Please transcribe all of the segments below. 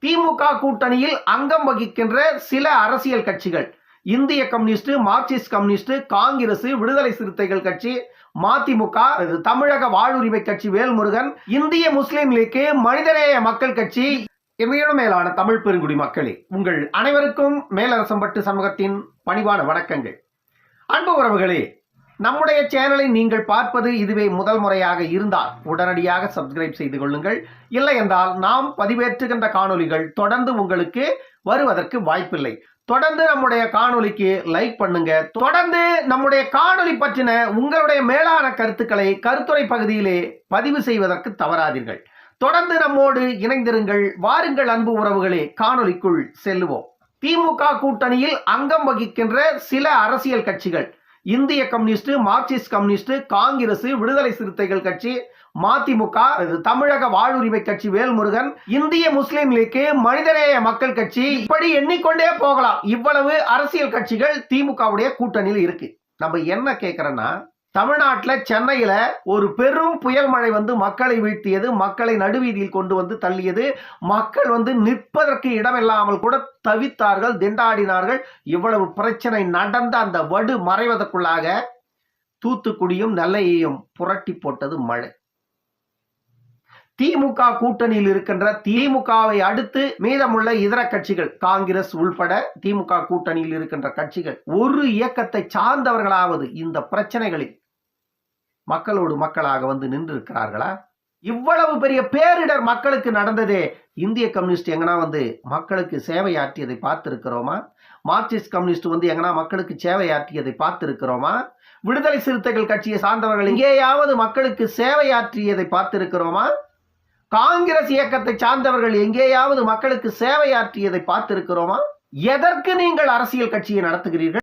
திமுக கூட்டணியில் அங்கம் வகிக்கின்ற சில அரசியல் கட்சிகள் இந்திய கம்யூனிஸ்ட், மார்க்சிஸ்ட் கம்யூனிஸ்ட், காங்கிரஸ், விடுதலை சிறுத்தைகள் கட்சி, மதிமுக, தமிழக வாழ்வுரிமை கட்சி வேல்முருகன், இந்திய முஸ்லிம் லீக், மனிதநேய மக்கள் கட்சி, மேலான தமிழ் பெருங்குடி மக்களே, உங்கள் அனைவருக்கும் மேலரசம்பட்டு சமூகத்தின் பணிவான வணக்கங்கள். அன்பு உறவுகளே, நம்முடைய சேனலை நீங்கள் பார்ப்பது இதுவே முதல் முறையாக இருந்தால் உடனடியாக சப்ஸ்கிரைப் செய்து கொள்ளுங்கள். இல்லை என்றால் நாம் பதிவேற்றுகின்ற காணொலிகள் தொடர்ந்து உங்களுக்கு வருவதற்கு வாய்ப்பில்லை. தொடர்ந்து நம்முடைய காணொலிக்கு லைக் பண்ணுங்க. தொடர்ந்து நம்முடைய காணொலி பற்றின உங்களுடைய மேலான கருத்துக்களை கருத்துரை பகுதியிலே பதிவு செய்வதற்கு தவறாதீர்கள். தொடர்ந்து நம்மோடு இணைந்திருங்கள். வாருங்கள் அன்பு உறவுகளே, காணொலிக்குள் செல்லுவோம். திமுக கூட்டணியில் அங்கம் வகிக்கின்ற சில அரசியல் கட்சிகள் இந்திய கம்யூனிஸ்ட், மார்க்சிஸ்ட் கம்யூனிஸ்ட், காங்கிரஸ், விடுதலை சிறுத்தைகள் கட்சி, மதிமுக, தமிழக வாழ்வுரிமை கட்சி வேல்முருகன், இந்திய முஸ்லிம் லீக், மனிதநேய மக்கள் கட்சி, இப்படி எண்ணிக்கொண்டே போகலாம். இவ்வளவு அரசியல் கட்சிகள் திமுகவுடைய கூட்டணியில் இருக்கு. நம்ம என்ன கேட்கிறோம்னா, தமிழ்நாட்டில் சென்னையில ஒரு பெரும் புயல் மழை வந்து மக்களை வீழ்த்தியது, மக்களை நடுவீதியில் கொண்டு வந்து தள்ளியது. மக்கள் வந்து நிற்பதற்கு இடமில்லாமல் கூட தவித்தார்கள், திண்டாடினார்கள். இவ்வளவு பிரச்சனை நடந்த அந்த வடு மறைவதற்குள்ளாக தூத்துக்குடியும் நெல்லையையும் புரட்டி போட்டது மழை. திமுக கூட்டணியில் இருக்கின்ற திமுகவை அடுத்து மீதமுள்ள இதர கட்சிகள், காங்கிரஸ் உள்பட திமுக கூட்டணியில் இருக்கின்ற கட்சிகள் ஒரு இயக்கத்தை சார்ந்தவர்களாவது இந்த பிரச்சனைகளில் மக்களோடு மக்களாக வந்து நின்று இருக்கிறார்களா? இவ்வளவு பெரிய பேரிடர் மக்களுக்கு நடந்ததே, இந்திய கம்யூனிஸ்ட் எங்கன்னா வந்து மக்களுக்கு சேவையாற்றியதை பார்த்திருக்கிறோமா? மார்க்சிஸ்ட் கம்யூனிஸ்ட் வந்து எங்கன்னா மக்களுக்கு சேவையாற்றியதை பார்த்திருக்கிறோமா? விடுதலை சிறுத்தைகள் கட்சியை சார்ந்தவர்கள் எங்கேயாவது மக்களுக்கு சேவையாற்றியதை பார்த்திருக்கிறோமா? காங்கிரஸ் இயக்கத்தை சார்ந்தவர்கள் எங்கேயாவது மக்களுக்கு சேவையாற்றியதை பார்த்திருக்கிறோமா? எதற்கு நீங்கள் அரசியல் கட்சியை நடத்துகிறீர்கள்?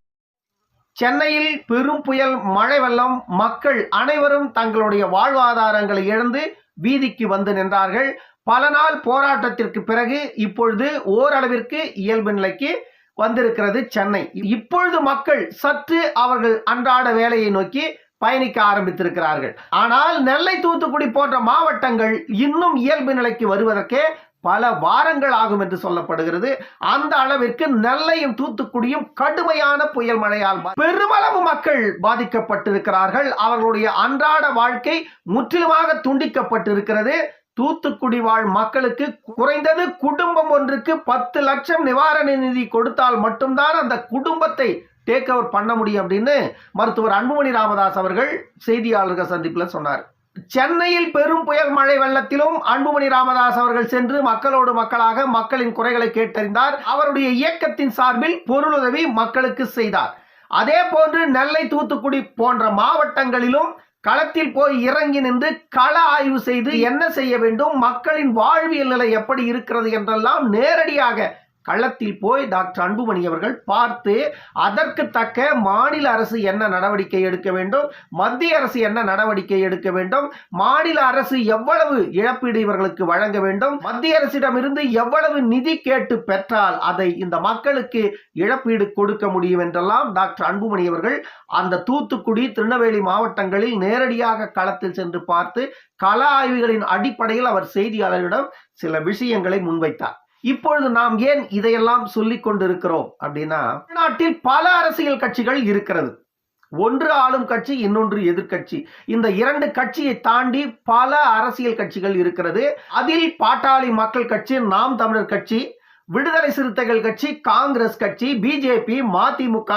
சென்னையில் பெரும் புயல் மழை வெள்ளம், மக்கள் அனைவரும் தங்களுடைய வாழ்வாதாரங்களை இழந்து வீதிக்கு வந்து நின்றார்கள். பல நாள் போராட்டத்திற்கு பிறகு இப்பொழுது ஓரளவிற்கு இயல்பு நிலைக்கு வந்திருக்கிறது சென்னை. இப்பொழுது மக்கள் சற்று அவர்கள் அன்றாட வேலையை நோக்கி பயணிக்க ஆரம்பித்திருக்கிறார்கள். ஆனால் நெல்லை, தூத்துக்குடி போன்ற மாவட்டங்கள் இன்னும் இயல்பு நிலைக்கு வருவதற்கே பல வாரங்கள் ஆகும் என்று சொல்லப்படுகிறது. அந்த அளவிற்கு நெல்லையும் தூத்துக்குடியும் கடுமையான புயல் மழையால் பெருமளவு மக்கள் பாதிக்கப்பட்டிருக்கிறார்கள். அவர்களுடைய அன்றாட வாழ்க்கை முற்றிலுமாக துண்டிக்கப்பட்டிருக்கிறது. தூத்துக்குடி வாழ் மக்களுக்கு குறைந்தது குடும்பம் ஒன்றுக்கு 10 லட்சம் நிவாரண நிதி கொடுத்தால் மட்டும்தான் அந்த குடும்பத்தை டேக் ஓவர் பண்ண முடியும் அப்படின்னு மருத்துவர் அன்புமணி ராமதாஸ் அவர்கள் செய்தியாளர்கள் சந்திப்பில் சொன்னார். சென்னையில் பெரும் புயல் மழை வெள்ளத்திலும் அன்புமணி ராமதாஸ் அவர்கள் சென்று மக்களோடு மக்களாக மக்களின் குறைகளை கேட்டறிந்தார். அவருடைய இயக்கத்தின் சார்பில் பொருளுதவி மக்களுக்கு செய்தார். அதே போன்று நெல்லை, தூத்துக்குடி போன்ற மாவட்டங்களிலும் களத்தில் போய் இறங்கி நின்று கள ஆய்வு செய்து என்ன செய்ய வேண்டும், மக்களின் வாழ்வியல் நிலை எப்படி இருக்கிறது என்றெல்லாம் நேரடியாக களத்தில் போய் டாக்டர் அன்புமணி அவர்கள் பார்த்து அதற்கு தக்க மாநில அரசு என்ன நடவடிக்கை எடுக்க வேண்டும், மத்திய அரசு என்ன நடவடிக்கை எடுக்க வேண்டும், மாநில அரசு எவ்வளவு இழப்பீடு இவர்களுக்கு வழங்க வேண்டும், மத்திய அரசிடமிருந்து எவ்வளவு நிதி கேட்டு பெற்றால் அதை இந்த மக்களுக்கு இழப்பீடு கொடுக்க முடியும் என்றெல்லாம் டாக்டர் அன்புமணி அவர்கள் அந்த தூத்துக்குடி, திருநெல்வேலி மாவட்டங்களில் நேரடியாக களத்தில் சென்று பார்த்து கள ஆய்வுகளின் அடிப்படையில் அவர் செய்தியாளர்களிடம் சில விஷயங்களை முன்வைத்தார். இப்பொழுது நாம் ஏன் இதையெல்லாம் சொல்லிக் கொண்டிருக்கிறோம் அப்படின்னா, நாட்டில் பல அரசியல் கட்சிகள் இருக்கிறது. ஒன்று ஆளும் கட்சி, இன்னொன்று எதிர்கட்சி. இந்த இரண்டு கட்சியை தாண்டி பல அரசியல் கட்சிகள் இருக்கிறது. அதில் பாட்டாளி மக்கள் கட்சி, நாம் தமிழர் கட்சி, விடுதலை சிறுத்தைகள் கட்சி, காங்கிரஸ் கட்சி, பிஜேபி, மதிமுக,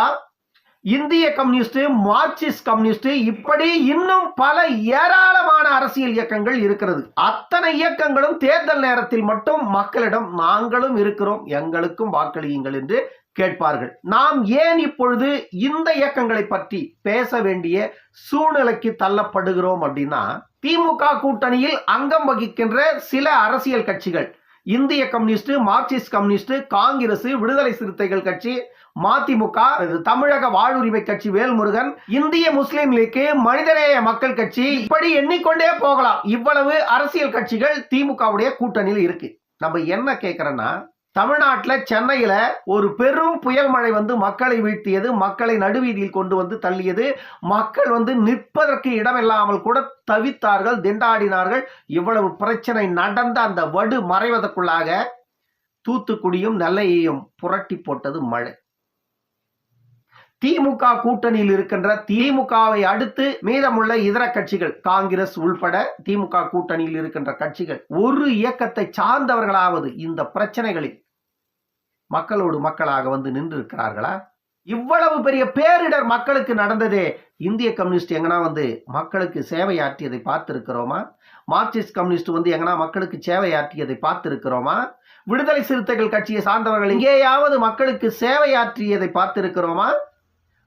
இந்திய கம்யூனிஸ்ட், மார்க்சிஸ்ட் கம்யூனிஸ்ட், இப்படி இன்னும் பல ஏராளமான அரசியல் இயக்கங்கள் இருக்கிறது. அத்தனை இயக்கங்களும் தேர்தல் நேரத்தில் மட்டும் மக்களிடம் நாங்களும் இருக்கிறோம், எங்களுக்கும் வாக்களியுங்கள் என்று கேட்பார்கள். நாம் ஏன் இப்பொழுது இந்த இயக்கங்களை பற்றி பேச வேண்டிய சூழ்நிலைக்கு தள்ளப்படுகிறோம் அப்படின்னா, திமுக கூட்டணியில் அங்கம் வகிக்கின்ற சில அரசியல் கட்சிகள் இந்திய கம்யூனிஸ்ட், மார்க்சிஸ்ட் கம்யூனிஸ்ட், காங்கிரஸ், விடுதலை சிறுத்தைகள் கட்சி, மதிமுக, தமிழக வாழ்வுரிமை கட்சி வேல்முருகன், இந்திய முஸ்லிம் லீக், மனிதநேய மக்கள் கட்சி, இப்படி எண்ணிக்கொண்டே போகலாம். இவ்வளவு அரசியல் கட்சிகள் திமுகவுடைய கூட்டணியில் இருக்கு. நம்ம என்ன கேட்கிறோம்னா, தமிழ்நாட்டில் சென்னையில ஒரு பெரும் புயல் மழை வந்து மக்களை வீழ்த்தியது, மக்களை நடுவீதியில் கொண்டு வந்து தள்ளியது. மக்கள் வந்து நிற்பதற்கு இடமில்லாமல் கூட தவித்தார்கள், திண்டாடினார்கள். இவ்வளவு பிரச்சனை நடந்த அந்த வடு மறைவதற்குள்ளாக தூத்துக்குடியும் நெல்லையையும் புரட்டி போட்டது மழை. திமுக கூட்டணியில் இருக்கின்ற திமுகவை அடுத்து மீதமுள்ள இதர கட்சிகள் காங்கிரஸ் உள்பட திமுக கூட்டணியில் இருக்கின்ற கட்சிகள் ஒரு இயக்கத்தை சார்ந்தவர்களாவது இந்த பிரச்சனைகளில் மக்களோடு மக்களாக வந்து நின்று இருக்கிறார்களா? இவ்வளவு பெரிய பேரிடர் மக்களுக்கு நடந்ததே இந்திய கம்யூனிஸ்ட் எங்கனா வந்து மக்களுக்கு சேவையாற்றியதை பார்த்திருக்கிறோமா? மார்க்சிஸ்ட் கம்யூனிஸ்ட் வந்து எங்கனா மக்களுக்கு சேவையாற்றியதை பார்த்திருக்கிறோமா? விடுதலை சிறுத்தைகள் கட்சியை சார்ந்தவர்கள் எங்கேயாவது மக்களுக்கு சேவையாற்றியதை பார்த்திருக்கிறோமா?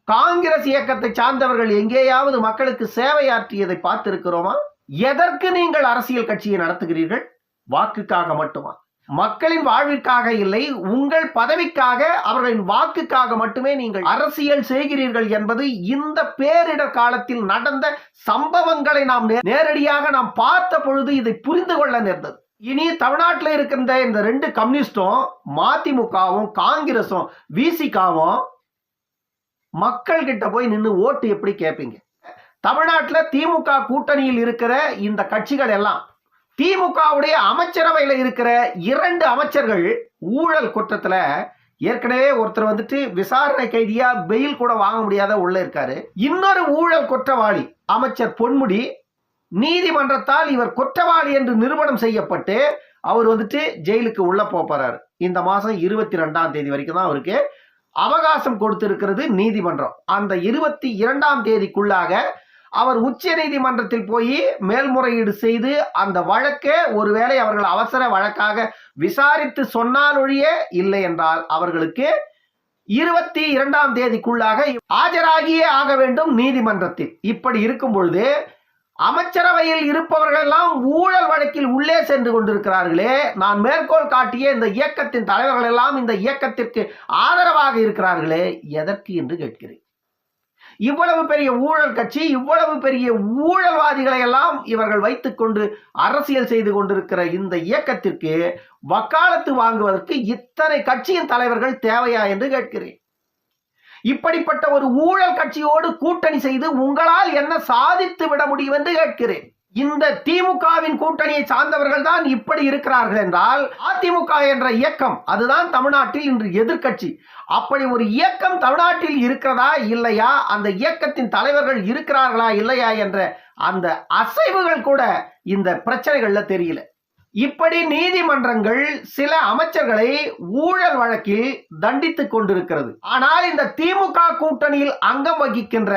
காங்கிரஸ் இயக்கத்தை சார்ந்தவர்கள் எங்கேயாவது மக்களுக்கு சேவையாற்றியதை பார்த்திருக்கிறோமா? எதற்கு நீங்கள் அரசியல் கட்சியை நடத்துகிறீர்கள்? வாக்குக்காக மட்டுமா? மக்களின் வாழ்விற்காக இல்லை, உங்கள் பதவிக்காக, அவர்களின் வாக்குக்காக மட்டுமே நீங்கள் அரசியல் செய்கிறீர்கள் என்பது இந்த பேரிடர் காலத்தில் நடந்த சம்பவங்களை நாம் நேரடியாக நாம் பார்த்த பொழுது இதை புரிந்து கொள்ள நேர்ந்தது. இனி தமிழ்நாட்டில் இருக்கின்ற இந்த 2 கம்யூனிஸ்டும் மதிமுகவும் காங்கிரஸும் விசிகாவும் மக்கள் கிட்ட போய் நின்று ஓட்டு எப்படி கேட்பீங்க? தமிழ்நாட்டில் திமுக கூட்டணியில் இருக்கிற இந்த கட்சிகள் எல்லாம் திமுகவுடைய அமைச்சரவையில் இருக்கிற 2 அமைச்சர்கள் ஊழல் குற்றத்துல ஏற்கனவே ஒருத்தர் வந்துட்டு விசாரணை கைதியா பெயில் கூட வாங்க முடியாத உள்ள இருக்காரு. இன்னொரு ஊழல் குற்றவாளி அமைச்சர் பொன்முடி நீதிமன்றத்தால் இவர் குற்றவாளி என்று நிரூபணம் செய்யப்பட்டு அவர் வந்துட்டு ஜெயிலுக்கு உள்ள போறாரு. இந்த மாசம் 22ஆம் தேதி வரைக்கும் தான் அவருக்கு அவகாசம் கொடுத்திருக்கிறது நீதிமன்றம். அந்த 22ஆம் தேதிக்குள்ளாக அவர் உச்ச நீதிமன்றத்தில் போய் மேல்முறையீடு செய்து அந்த வழக்கை ஒருவேளை அவர்கள் அவசர வழக்காக விசாரித்து சொன்னால் ஒழிய இல்லை என்றால் அவர்களுக்கு 22ஆம் தேதிக்குள்ளாக ஆஜராகியே ஆக வேண்டும் நீதிமன்றத்தில். இப்படி இருக்கும் பொழுது அமைச்சரவையில் இருப்பவர்கள் எல்லாம் ஊழல் வழக்கில் உள்ளே சென்று கொண்டிருக்கிறார்களே. நான் மேற்கோள் காட்டிய இந்த இயக்கத்தின் தலைவர்கள் எல்லாம் இந்த இயக்கத்திற்கு ஆதரவாக இருக்கிறார்களே, எதற்கு என்று கேட்கிறேன். இவ்வளவு பெரிய ஊழல் கட்சி, இவ்வளவு பெரிய ஊழல்வாதிகளை எல்லாம் இவர்கள் வைத்துக் கொண்டு அரசியல் செய்து கொண்டிருக்கிற இந்த இயக்கத்திற்கு வக்காலத்து வாங்குவதற்கு இத்தனை கட்சியின் தலைவர்கள் தேவையா என்று கேட்கிறேன். இப்படிப்பட்ட ஒரு ஊழல் கட்சியோடு கூட்டணி செய்து உங்களால் என்ன சாதித்து விட முடியும் என்று கேட்கிறேன். இந்த திமுகவின் கூட்டணியை சார்ந்தவர்கள் தான் இப்படி இருக்கிறார்கள் என்றால் அதிமுக என்ற இயக்கம் அதுதான் தமிழ்நாட்டில் இன்று எதிர்க்கட்சி. அப்படி ஒரு இயக்கம் தமிழ்நாட்டில் இருக்கிறதா இல்லையா, அந்த இயக்கத்தின் தலைவர்கள் இருக்கிறார்களா இல்லையா என்ற அந்த அசைவுகள் கூட இந்த பிரச்சனைகள்ல தெரியல. இப்படி நீதிமன்றங்கள் சில அமைச்சர்களை ஊழல் வழக்கில் தண்டித்துக் கொண்டிருக்கிறது. ஆனால் இந்த திமுக கூட்டணியில் அங்கம் வகிக்கின்ற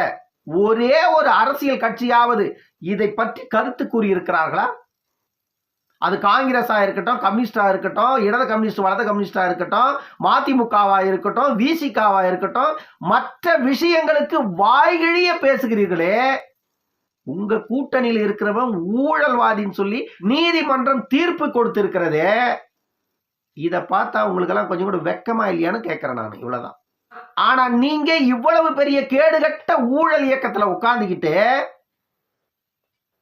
ஒரே ஒரு அரசியல் கட்சியாவது இதை பற்றி கருத்து கூறியிருக்கிறார்களா? அது காங்கிரஸா இருக்கட்டும், கம்யூனிஸ்டா இருக்கட்டும், இடது கம்யூனிஸ்ட் வலது கம்யூனிஸ்டா இருக்கட்டும், மதிமுகவா இருக்கட்டும், விசிகாவா இருக்கட்டும், மற்ற விஷயங்களுக்கு வாய்கிழிய பேசுகிறீர்களே. உங்க கூட்டணியில் இருக்கிறவன் ஊழல்வாதின்னு சொல்லி நீதிமன்றம் தீர்ப்பு கொடுத்திருக்கிறதே, இதை பார்த்தா உங்களுக்கு எல்லாம் கொஞ்சம் கூட வெக்கமா இல்லையான்னு கேட்கிறேன் நான். இவ்வளவுதான். ஆனா நீங்க இவ்வளவு பெரிய கேடுகட்ட ஊழல் இயக்கத்துல உட்கார்ந்துகிட்டு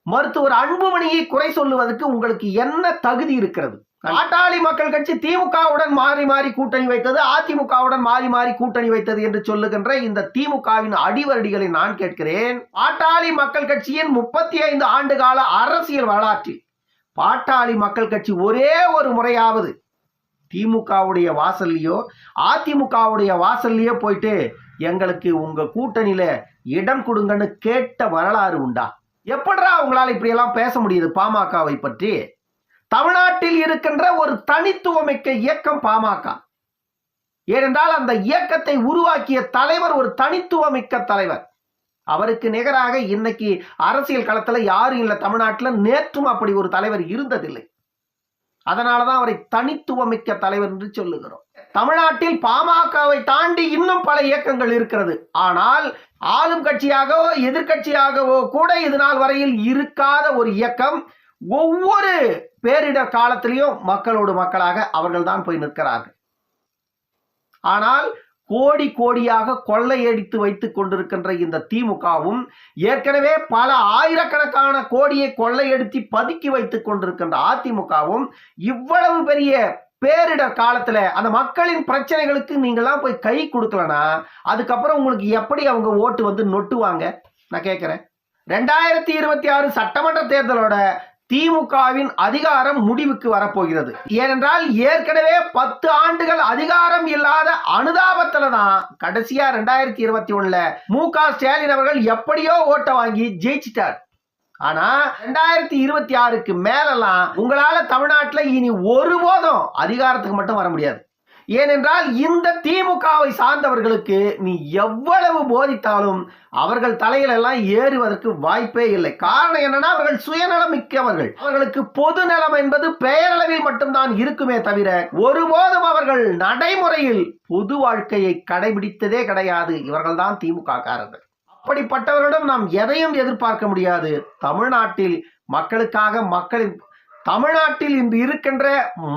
மருத்துவர் அன்புமணியை குறை சொல்லுவதற்கு உங்களுக்கு என்ன தகுதி இருக்கிறது? பாட்டாளி மக்கள் கட்சி திமுகவுடன் மாறி மாறி கூட்டணி வைத்தது, அதிமுகவுடன் மாறி மாறி கூட்டணி வைத்தது என்று சொல்லுகின்ற இந்த திமுகவின் அடிவருடிகளை நான் கேட்கிறேன். பாட்டாளி மக்கள் கட்சியின் 35 ஆண்டு கால அரசியல் வரலாற்றில் பாட்டாளி மக்கள் கட்சி ஒரே ஒரு முறையாவது திமுகவுடைய வாசல்லையோ அதிமுகவுடைய வாசல்லையோ போயிட்டு எங்களுக்கு உங்க கூட்டணியில இடம் கொடுங்கன்னு கேட்ட வரலாறு உண்டா? எப்படா உங்களால் இப்படி எல்லாம் பேச முடியுது பாமகவை பற்றி? தமிழ்நாட்டில் இருக்கின்ற ஒரு தனித்துவமிக்க இயக்கம் பாமக. ஏனென்றால் அந்த இயக்கத்தை உருவாக்கிய தலைவர் ஒரு தனித்துவமிக்க தலைவர். அவருக்கு நிகராக இன்னைக்கு அரசியல் களத்துல யாரும் இல்லை தமிழ்நாட்டில். நேற்றும் அப்படி ஒரு தலைவர் இருந்ததில்லை. அதனாலதான் அவரை தனித்துவமிக்க தலைவர் என்று சொல்லுகிறோம். தமிழ்நாட்டில் பாமகவை தாண்டி இன்னும் பல இயக்கங்கள் இருக்கிறது. ஆனால் ஆளும் கட்சியாகவோ எதிர்கட்சியாகவோ கூட இது நாள் வரையில் இருக்காத ஒரு இயக்கம் ஒவ்வொரு பேரிடர் காலத்திலையும் மக்களோடு மக்களாக அவர்கள் தான் போய் நிற்கிறார்கள். ஆனால் கோடி கோடியாக கொள்ளையடித்து வைத்துக் கொண்டிருக்கின்ற இந்த திமுகவும் ஏற்கனவே பல ஆயிரக்கணக்கான கோடியை கொள்ளையடித்து பதுக்கி வைத்துக் கொண்டிருக்கின்ற அதிமுகவும் இவ்வளவு பெரிய பேரிடர் காலத்துல அந்த மக்களின் பிரச்சனைகளுக்கு நீங்களாம் போய் கை கொடுக்கலனா அதுக்கப்புறம் உங்களுக்கு எப்படி அவங்க ஓட்டு வந்து நொட்டுவாங்க? நான் கேட்கிறேன். 2026 சட்டமன்ற தேர்தலோட திமுகவின் அதிகாரம் முடிவுக்கு வரப்போகிறது. ஏனென்றால் ஏற்கனவே 10 ஆண்டுகள் அதிகாரம் இல்லாத அனுதாபத்துல தான் கடைசியா 2021 மு.க. ஸ்டாலின் அவர்கள் எப்படியோ ஓட்ட வாங்கி ஜெயிச்சிட்டார். ஆனா 2026க்கு மேலலாம் உங்களால தமிழ்நாட்டுல இனி ஒருபோதும் அதிகாரத்துக்கு மட்டும் வர முடியாது. ஏனென்றால் இந்த திமுகவை சார்ந்தவர்களுக்கு நீ எவ்வளவு போதித்தாலும் அவர்கள் தலையிலெல்லாம் ஏறுவதற்கு வாய்ப்பே இல்லை. காரணம் என்னன்னா, அவர்கள் சுயநலம் மிக்கவர்கள். அவர்களுக்கு பொது நலம் என்பது பெயரளவில் மட்டும்தான் இருக்குமே தவிர ஒருபோதும் அவர்கள் நடைமுறையில் பொது வாழ்க்கையை கடைபிடித்ததே கிடையாது. இவர்கள் தான் திமுக காரர்கள். அப்படிப்பட்டவர்களிடம் நாம் எதையும் எதிர்பார்க்க முடியாது. தமிழ்நாட்டில் மக்களுக்காக தமிழ்நாட்டில் இன்று இருக்கின்ற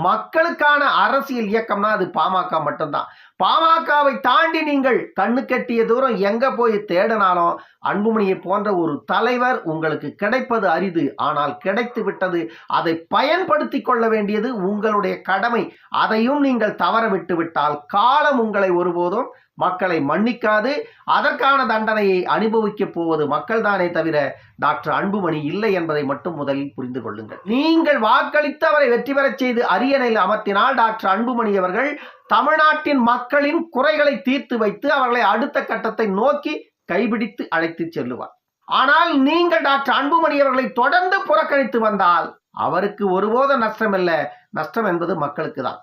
மக்களுக்கான அரசியல் இயக்கம்னா அது பாமக மட்டும்தான். பாமகவை தாண்டி நீங்கள் கண்ணு கட்டிய தூரம் எங்க போய் தேடினாலும் அன்புமணியை போன்ற ஒரு தலைவர் உங்களுக்கு கிடைப்பது அரிது. ஆனால் கிடைத்து விட்டது. அதை பயன்படுத்தி கொள்ள வேண்டியது உங்களுடைய கடமை. அதையும் நீங்கள் தவற விட்டு விட்டால் காலம் உங்களை ஒருபோதும் மக்களை மன்னிக்காது. அதற்கான தண்டனையை அனுபவிக்க போவது மக்கள் தானே தவிர டாக்டர் அன்புமணி இல்லை என்பதை மட்டும் முதலில் புரிந்து கொள்ளுங்கள். நீங்கள் வாக்களித்து அவரை வெற்றி பெறச் செய்து அரியணையில் அமர்த்தினால் டாக்டர் அன்புமணி அவர்கள் தமிழ்நாட்டின் மக்களின் குறைகளை தீர்த்து வைத்து அவர்களை அடுத்த கட்டத்தை நோக்கி கைபிடித்து அழைத்து செல்லுவார். ஆனால் நீங்கள் டாக்டர் அன்புமணி அவர்களை தொடர்ந்து புறக்கணித்து வந்தால் அவருக்கு ஒருபோதும் நஷ்டம் இல்லை. நஷ்டம் என்பது மக்களுக்கு தான்.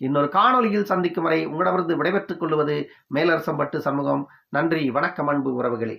இன்னொரு காணொலியில் சந்திக்கும் வரை உங்களிடமிருந்து விடைபெற்றுக் கொள்வது மேலரசம்பட்டு சண்முகம். நன்றி, வணக்கம் அன்பு உறவுகளே.